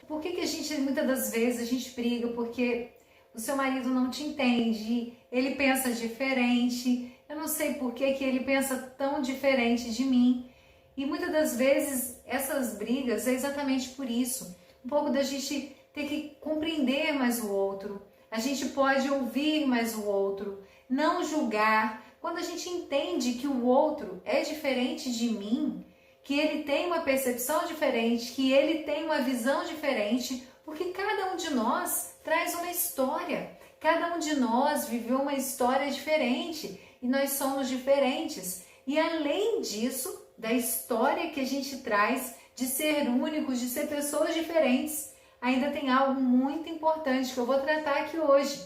por que a gente, muitas das vezes, a gente briga porque o seu marido não te entende, ele pensa diferente, eu não sei por que ele pensa tão diferente de mim. E muitas das vezes essas brigas é exatamente por isso. Um pouco da gente ter que compreender mais o outro, a gente pode ouvir mais o outro, não julgar. Quando a gente entende que o outro é diferente de mim, que ele tem uma percepção diferente, que ele tem uma visão diferente, porque cada um de nós traz uma história, cada um de nós viveu uma história diferente e nós somos diferentes. E além disso, da história que a gente traz de ser únicos, de ser pessoas diferentes, ainda tem algo muito importante que eu vou tratar aqui hoje,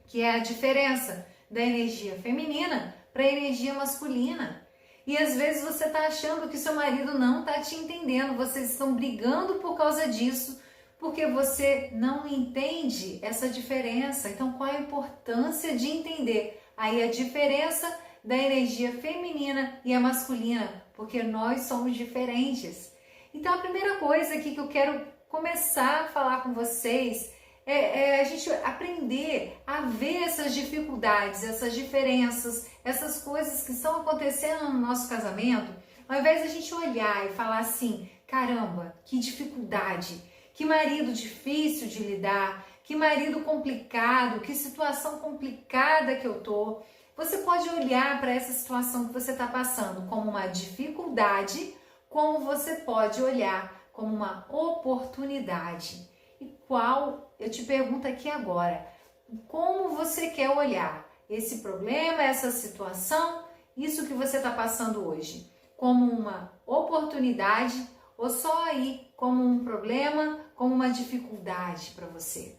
que é a diferença da energia feminina para a energia masculina. E às vezes você está achando que seu marido não está te entendendo, vocês estão brigando por causa disso, porque você não entende essa diferença. Então, qual a importância de entender aí a diferença da energia feminina e a masculina? Porque nós somos diferentes. Então, a primeira coisa aqui que eu quero começar a falar com vocês é a gente aprender a ver essas dificuldades, essas diferenças, essas coisas que estão acontecendo no nosso casamento, ao invés de a gente olhar e falar assim, caramba, que dificuldade, que marido difícil de lidar, que marido complicado, que situação complicada que eu tô. Você pode olhar para essa situação que você está passando como uma dificuldade, como você pode olhar como uma oportunidade. E qual, eu te pergunto aqui agora, como você quer olhar esse problema, essa situação, isso que você está passando hoje, como uma oportunidade ou só aí como um problema, como uma dificuldade para você?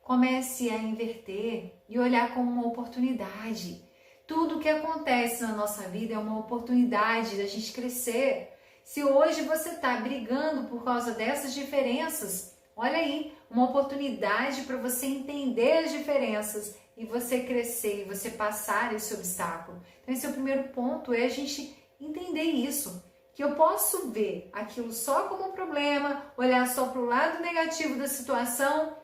Comece a inverter e olhar como uma oportunidade. Tudo que acontece na nossa vida é uma oportunidade da gente crescer. Se hoje você está brigando por causa dessas diferenças, olha aí, uma oportunidade para você entender as diferenças e você crescer, e você passar esse obstáculo. Então esse é o primeiro ponto, é a gente entender isso, que eu posso ver aquilo só como um problema, olhar só para o lado negativo da situação,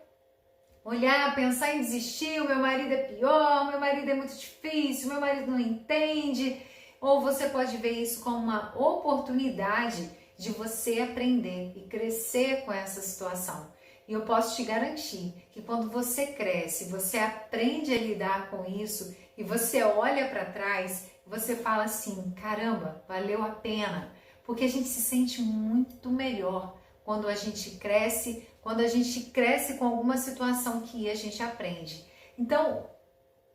olhar, pensar em desistir, o meu marido é pior, o meu marido é muito difícil, o meu marido não entende. Ou você pode ver isso como uma oportunidade de você aprender e crescer com essa situação. E eu posso te garantir que quando você cresce, você aprende a lidar com isso e você olha para trás, você fala assim, caramba, valeu a pena. Porque a gente se sente muito melhor quando a gente cresce com alguma situação que a gente aprende. Então,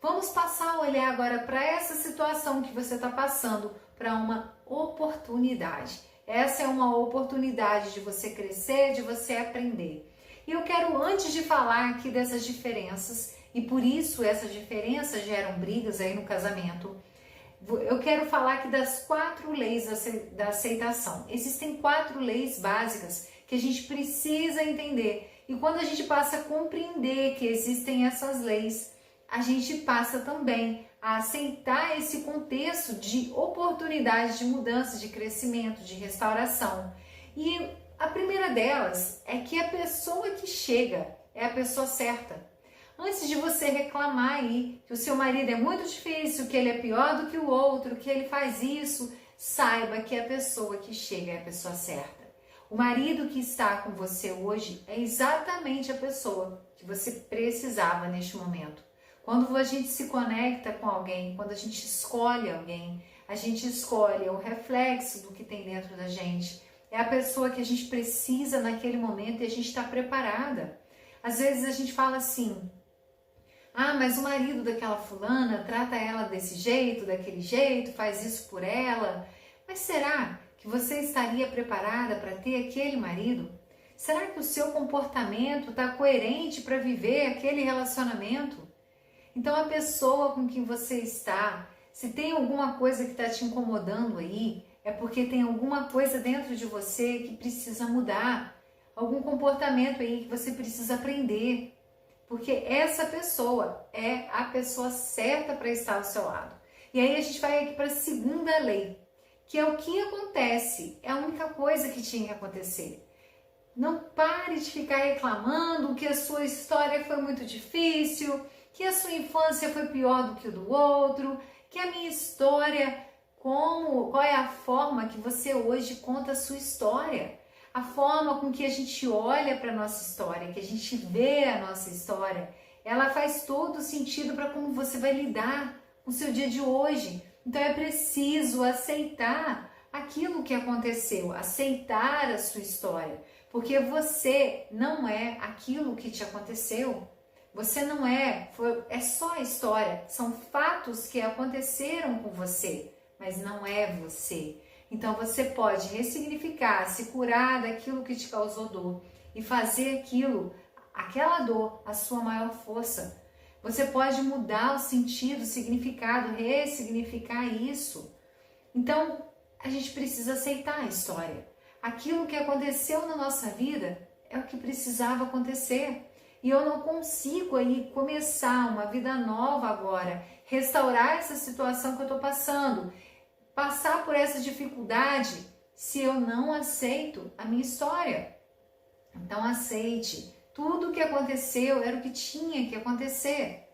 vamos passar a olhar agora para essa situação que você está passando, para uma oportunidade. Essa é uma oportunidade de você crescer, de você aprender. E eu quero, antes de falar aqui dessas diferenças, e por isso essas diferenças geram brigas aí no casamento, eu quero falar aqui das 4 leis da aceitação. Existem 4 leis básicas que a gente precisa entender. E quando a gente passa a compreender que existem essas leis, a gente passa também a aceitar esse contexto de oportunidade de mudança, de crescimento, de restauração. E a primeira delas é que a pessoa que chega é a pessoa certa. Antes de você reclamar aí que o seu marido é muito difícil, que ele é pior do que o outro, que ele faz isso, saiba que a pessoa que chega é a pessoa certa. O marido que está com você hoje é exatamente a pessoa que você precisava neste momento. Quando a gente se conecta com alguém, quando a gente escolhe alguém, a gente escolhe o reflexo do que tem dentro da gente. É a pessoa que a gente precisa naquele momento e a gente está preparada. Às vezes a gente fala assim, ah, mas o marido daquela fulana trata ela desse jeito, daquele jeito, faz isso por ela. Mas será que você estaria preparada para ter aquele marido? Será que o seu comportamento está coerente para viver aquele relacionamento? Então a pessoa com quem você está, se tem alguma coisa que está te incomodando aí, é porque tem alguma coisa dentro de você que precisa mudar. Algum comportamento aí que você precisa aprender. Porque essa pessoa é a pessoa certa para estar ao seu lado. E aí a gente vai aqui para a segunda lei, que é o que acontece, é a única coisa que tinha que acontecer. Não pare de ficar reclamando que a sua história foi muito difícil, que a sua infância foi pior do que o do outro, que a minha história, qual é a forma que você hoje conta a sua história? A forma com que a gente olha para a nossa história, que a gente vê a nossa história, ela faz todo sentido para como você vai lidar com o seu dia de hoje. Então é preciso aceitar aquilo que aconteceu, aceitar a sua história, porque você não é aquilo que te aconteceu. Você não é, é só a história, são fatos que aconteceram com você, mas não é você. Então você pode ressignificar, se curar daquilo que te causou dor e fazer aquela dor, a sua maior força. Você pode mudar o sentido, o significado, ressignificar isso. Então a gente precisa aceitar a história. Aquilo que aconteceu na nossa vida é o que precisava acontecer. E eu não consigo aí começar uma vida nova agora, restaurar essa situação que eu estou passando, passar por essa dificuldade, se eu não aceito a minha história. Então aceite, tudo o que aconteceu era o que tinha que acontecer.